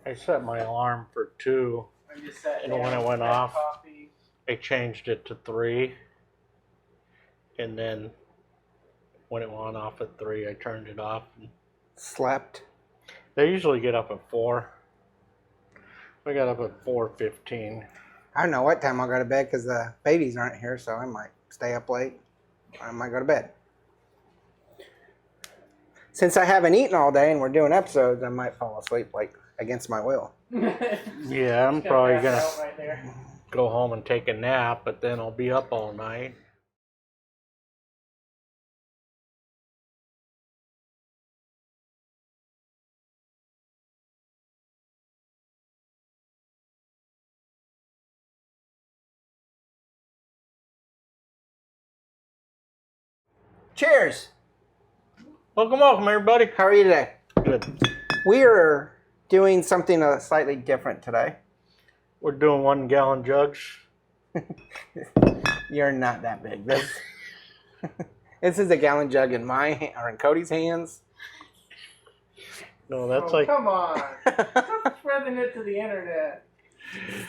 I set my alarm for 2, and when it went off, I changed it to 3, and then when it went off at 3, I turned it off. And slept. they usually get up at 4. I got up at 4:15. I don't know what time I'll go to bed because the babies aren't here, so I might stay up late. I might go to bed. Since I haven't eaten all day and we're doing episodes, I might fall asleep like against my will. Yeah, I'm probably gonna go home and take a nap, but then I'll be up all night. Cheers! Welcome, everybody. How are you today? Good. We are doing something slightly different today. We're doing 1-gallon jugs. You're not that big. This is a gallon jug in or in Cody's hands. No, that's like. Come on. Stop spreading it to the internet.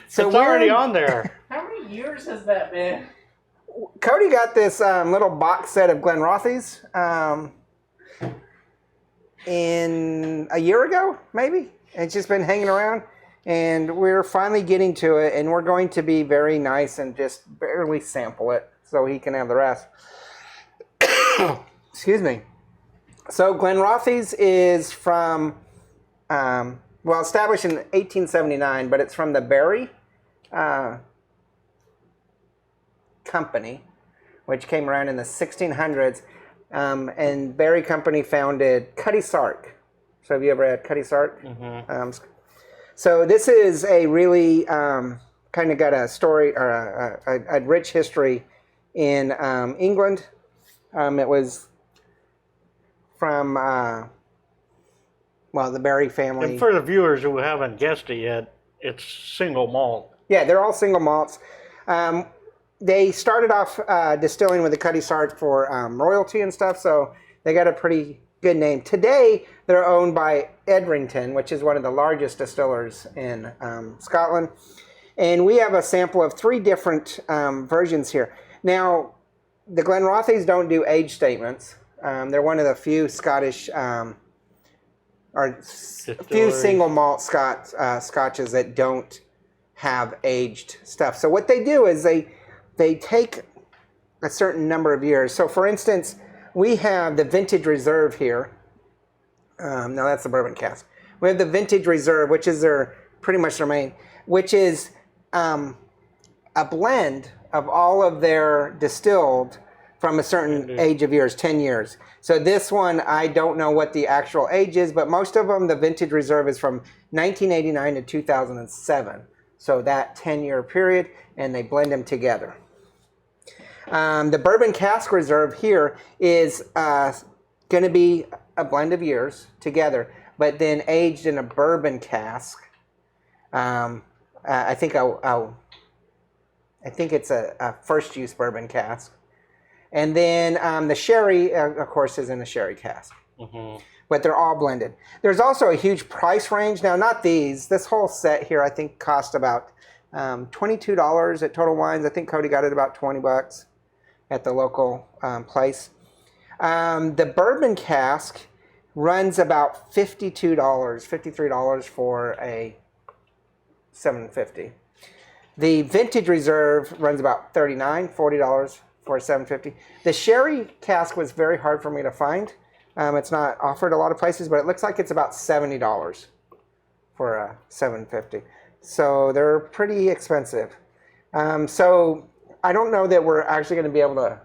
So it's already on there. How many years has that been? Cody got this little box set of Glenrothes in a year ago, maybe. It's just been hanging around, and we're finally getting to it, and we're going to be very nice and just barely sample it so he can have the rest. Excuse me. So Glenrothes is from, established in 1879, but it's from the Berry Company, which came around in the 1600s, and Berry Company founded Cutty Sark. So have you ever had Cutty Sark? Mm-hmm. So this is a really kind of got a story or a rich history in England. It was from the Berry family. And for the viewers who haven't guessed it yet, it's single malt. Yeah, they're all single malts. They started off distilling with the Cutty Sark for royalty and stuff, so they got a pretty good name. Today, they're owned by Edrington, which is one of the largest distillers in Scotland. And we have a sample of 3 different versions here. Now, the Glenrothes don't do age statements. They're one of the few Scottish few single malt scotches that don't have aged stuff. So what they do is they take a certain number of years. So for instance, we have the Vintage Reserve here. No, that's the bourbon cask. We have the Vintage Reserve, which is pretty much their main, which is a blend of all of their distilled from a certain age of years, 10 years. So this one, I don't know what the actual age is, but most of them, the Vintage Reserve is from 1989 to 2007. So that 10-year period, and they blend them together. The Bourbon Cask Reserve here is going to be a blend of years together, but then aged in a bourbon cask. I think it's a first use bourbon cask. And then the sherry, of course, is in a sherry cask. Mm-hmm. But they're all blended. There's also a huge price range. Now, not these. This whole set here, I think, cost about $22 at Total Wines. I think Cody got it about $20 at the local place. The bourbon cask runs about $53 for a $750. The Vintage Reserve runs about $40 for a $750. The sherry cask was very hard for me to find. It's not offered a lot of places, but it looks like it's about $70 for a $750. So they're pretty expensive. So I don't know that we're actually going to be able to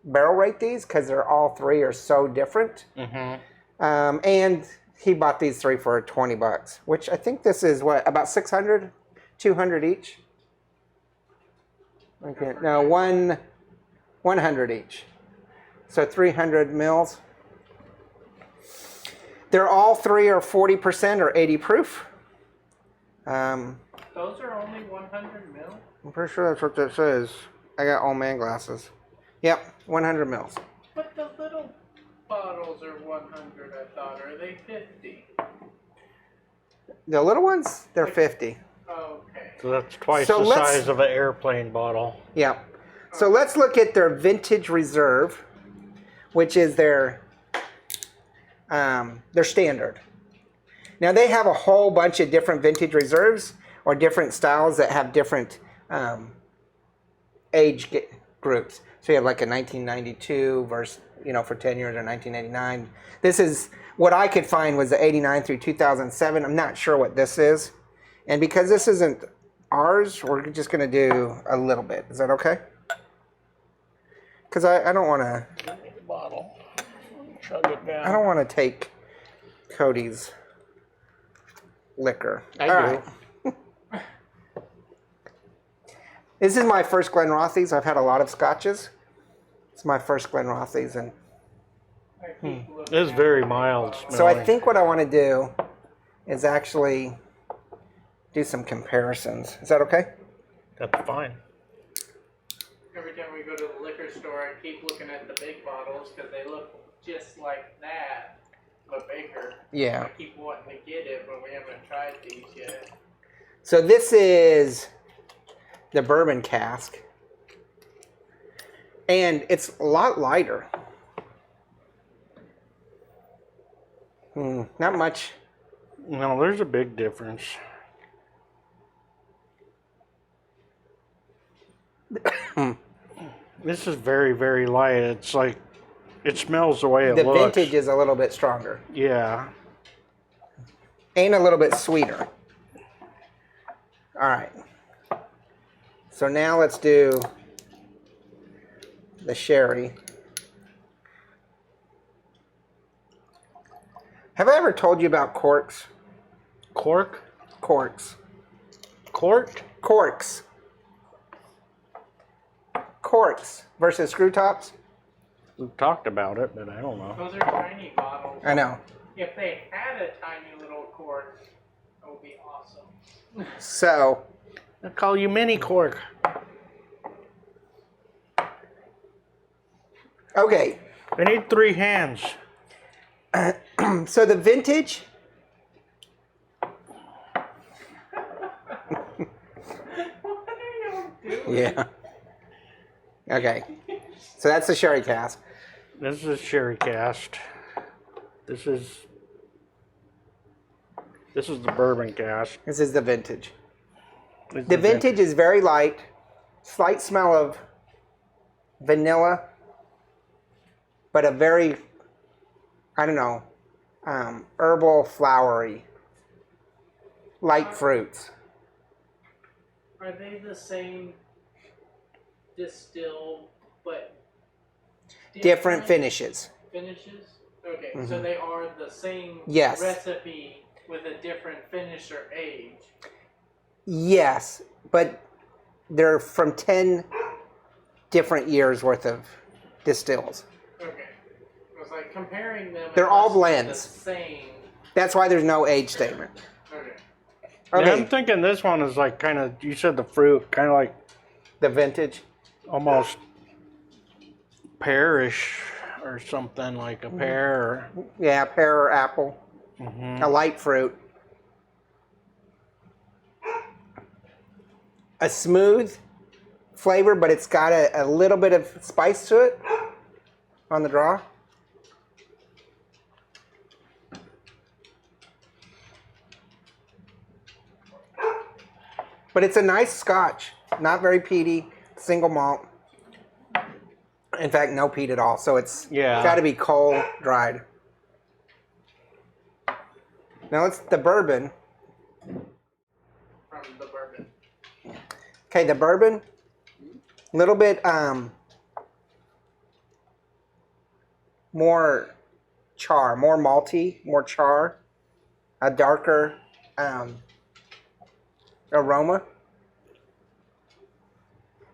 barrel rate these because they're all 3 are so different. Mm-hmm. And he bought these 3 for $20, which I think this is about 600, 200 each. Okay, no, 100 each. So 300 mils. They're all 3 are 40% or 80 proof. Those are only 100 mil? I'm pretty sure that's what this is. I got old man glasses. Yep, 100 mils. But the little bottles are 100, I thought. Are they 50? The little ones, they're 50. Okay. So that's twice So the let's- size of an airplane bottle. Yeah. So let's look at their vintage reserve, which is their standard. Now they have a whole bunch of different vintage reserves or different styles that have different age groups. So you have like a 1992 versus, for 10 years, or 1989. This is what I could find was the 89 through 2007. I'm not sure what this is. And because this isn't ours, we're just going to do a little bit. Is that okay? Because I don't want to... Bottle. Chug it down. I don't want to take Cody's liquor. I All do. right. This is my first Glenrothes. I've had a lot of scotches. It's my first Glenrothes, and It's very mild smelling. so I think what I want to do is actually do some comparisons. Is that okay? That's fine. Every time we go to the liquor store, I keep looking at the big bottles because they look just like that, but bigger. Yeah. I keep wanting to get it, but we haven't tried these yet. So this is the bourbon cask, and it's a lot lighter. Not much. No, there's a big difference. This is very, very light. It's like, it smells the way it The looks. vintage is a little bit stronger Yeah. and a little bit sweeter. All right. So now let's do the sherry. Have I ever told you about corks? Cork? Corks. Cork? Corks. Corks versus screw tops. We've talked about it, but I don't know. Those are tiny bottles. I know. If they had a tiny little cork, that would be awesome. So, I call you mini cork. okay. I need 3 hands. So the vintage. What are you doing? Yeah. Okay. So that's the sherry cask. This is sherry cast. This is the bourbon cast. This is the vintage. This The is vintage is very light, slight smell of vanilla, but a very, I don't know, herbal, flowery, light fruits. Are they the same distilled, but Different finishes. finishes? Okay, so they are the same Yes. recipe with a different finish or age. Yes, but they're from 10 different years worth of distills. Okay. I was like comparing them. They're it all must be blends. The same. That's why there's no age statement. Okay. Yeah, Okay, I'm thinking this one is like kind of, you said the fruit, kind of like the vintage. almost pearish or something, like a pear. Yeah, pear or apple. A light fruit. A smooth flavor, but it's got a little bit of spice to it on the draw. But it's a nice scotch. Not very peaty. Single malt. In fact, no peat at all. So it's got to be cold dried. Now it's the bourbon. From the bourbon. Okay, the bourbon, a little bit more char, more malty, more char, a darker aroma.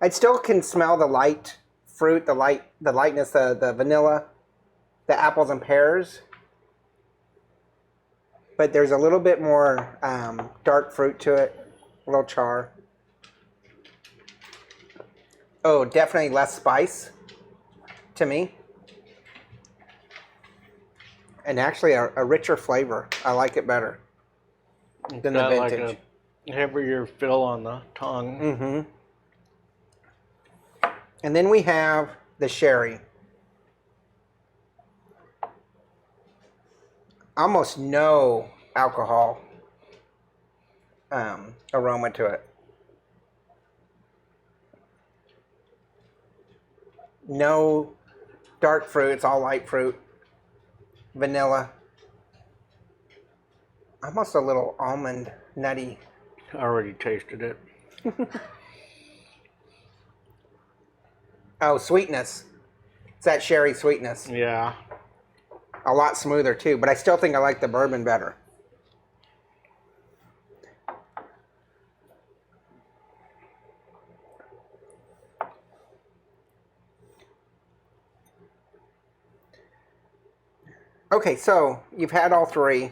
I still can smell the light fruit, the lightness, the vanilla, the apples and pears. But there's a little bit more dark fruit to it, a little char. Oh, definitely less spice to me. And actually a richer flavor. I like it better. than the Got vintage. like a heavier fill on the tongue. Mm-hmm. And then we have the sherry. Almost no alcohol aroma to it. No dark fruit, it's all light fruit. Vanilla. Almost a little almond nutty. I already tasted it. Oh, sweetness. It's that sherry sweetness. Yeah. A lot smoother too, but I still think I like the bourbon better. Okay, so you've had all three.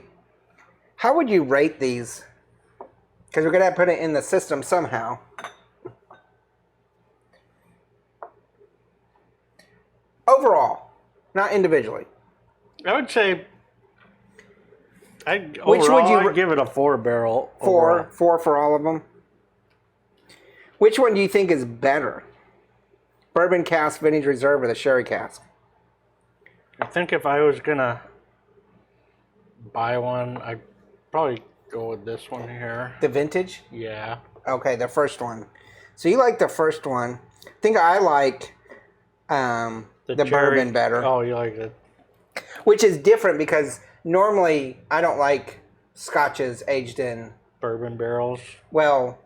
How would you rate these? Because we're going to put it in the system somehow. Overall, not individually. I would say Which overall, would you I'd give it a 4-barrel. Four for all of them. Which one do you think is better? Bourbon cask, vintage reserve, or the sherry cask? I think if I was gonna buy one, I'd probably go with this one here. The vintage? Yeah. Okay, the first one. So you like the first one. I think I like the cherry, bourbon better. Oh, you like it? Which is different because normally I don't like scotches aged in, Bourbon barrels. well,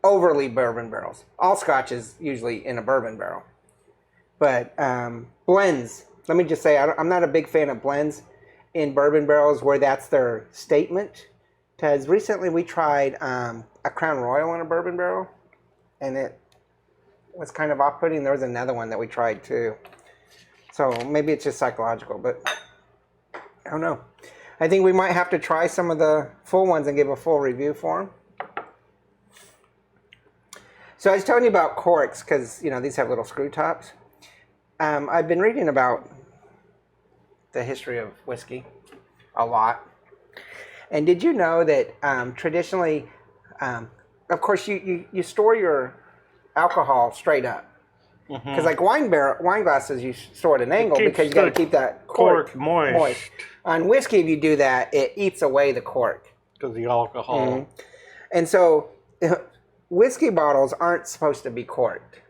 overly bourbon barrels. All scotch is usually in a bourbon barrel. But blends, let me just say, I'm not a big fan of blends in bourbon barrels where that's their statement. Because recently we tried a Crown Royal in a bourbon barrel, and it was kind of off-putting. There was another one that we tried too. So maybe it's just psychological, but I don't know. I think we might have to try some of the full ones and give a full review for them. So I was telling you about corks because, you know, these have little screw tops. I've been reading about the history of whiskey a lot. And did you know that traditionally, of course, you store your alcohol straight up. Because like wine glasses, you store at an angle because you got to keep that cork moist. On whiskey, if you do that, it eats away the cork. Because the alcohol. Mm-hmm. And so whiskey bottles aren't supposed to be corked.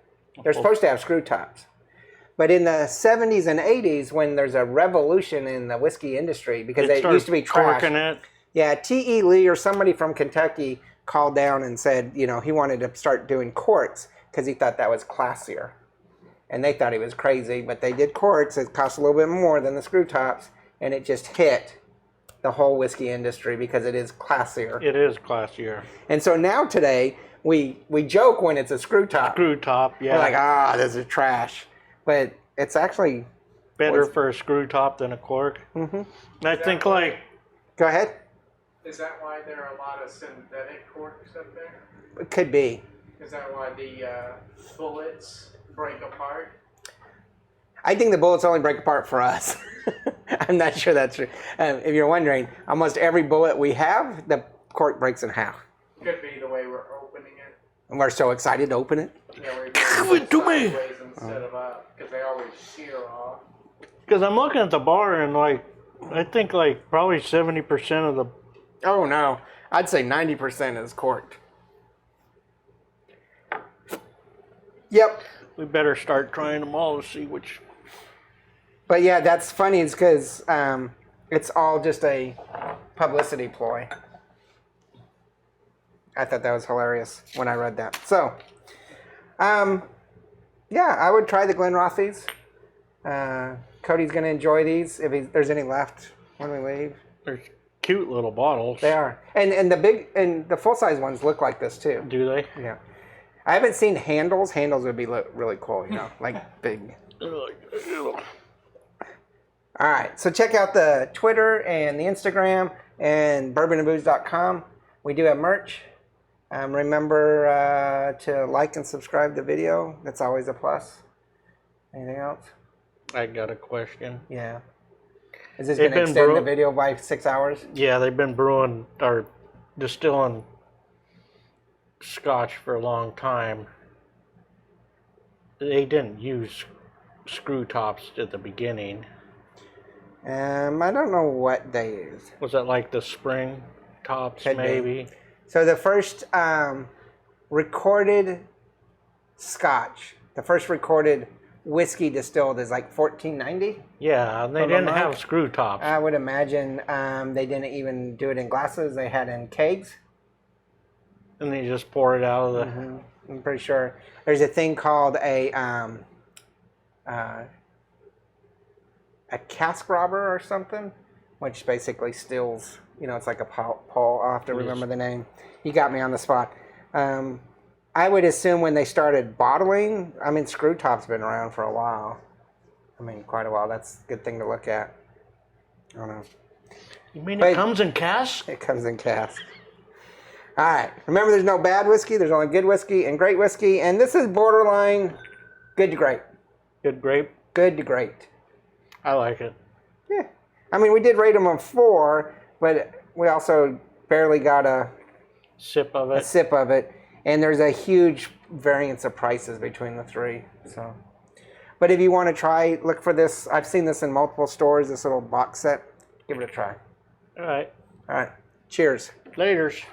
They're supposed to have screw tops. But in the 70s and 80s, when there's a revolution in the whiskey industry, because it used to be trash. Corking it. Yeah, T.E. Lee or somebody from Kentucky called down and said, you know, he wanted to start doing corks because he thought that was classier. And they thought he was crazy, but they did corks. It cost a little bit more than the screw tops, and it just hit the whole whiskey industry because it is classier. It is classier. And so now today, we joke when it's a screw top. Screw top, yeah. We're like, this is trash. But it's actually better for a screw top than a cork. Mm-hmm. And I think like... Go ahead. Is that why there are a lot of synthetic corks up there? It could be. Is that why the bullets break apart? I think the bullets only break apart for us. I'm not sure that's true. If you're wondering, almost every bullet we have, the cork breaks in half. Could be the way we're opening it. And we're so excited to open it. Yeah, we're Give it to me! sideways instead of up, because they always shear off. Because I'm looking at the bar and like, I think like probably 70% of the... Oh no, I'd say 90% is corked. Yep. We better start trying them all to see which... But yeah, that's funny. It's because it's all just a publicity ploy. I thought that was hilarious when I read that. So, yeah, I would try the Glenrothes. Cody's going to enjoy these if there's any left when we leave. They're cute little bottles. They are. And the full-size ones look like this too. Do they? Yeah. I haven't seen handles. Handles would be really cool, you know, like big. All right, so check out the Twitter and the Instagram and bourbonandbooze.com. We do have merch. Remember to like and subscribe the video. That's always a plus. Anything else? I got a question. Yeah. Is this going to extend the video by 6 hours? Yeah, they've been brewing or distilling Scotch for a long time. They didn't use screw tops at the beginning. I don't know what they used. Was that like the spring tops, maybe? So the first recorded Scotch, the first recorded whiskey distilled is like 1490. Yeah, and they didn't have screw tops. I would imagine they didn't even do it in glasses. They had it in kegs. And they just pour it out of the... Mm-hmm. I'm pretty sure. There's a thing called a cask robber or something, which basically stills, you know, it's like a Paul. I'll have to remember the name. You got me on the spot. I would assume when they started bottling, I mean, screw top's been around for a while. I mean, quite a while. That's a good thing to look at. I don't know. You mean it comes in casks? It comes in casks. All right. Remember, there's no bad whiskey. There's only good whiskey and great whiskey. And this is borderline good to great. Good grape? Good to great. I like it. Yeah. I mean, we did rate them on 4, but we also barely got a sip of it. And there's a huge variance of prices between the 3. So, but if you want to try, look for this. I've seen this in multiple stores, this little box set. Give it a try. All right. All right. Cheers. Laters.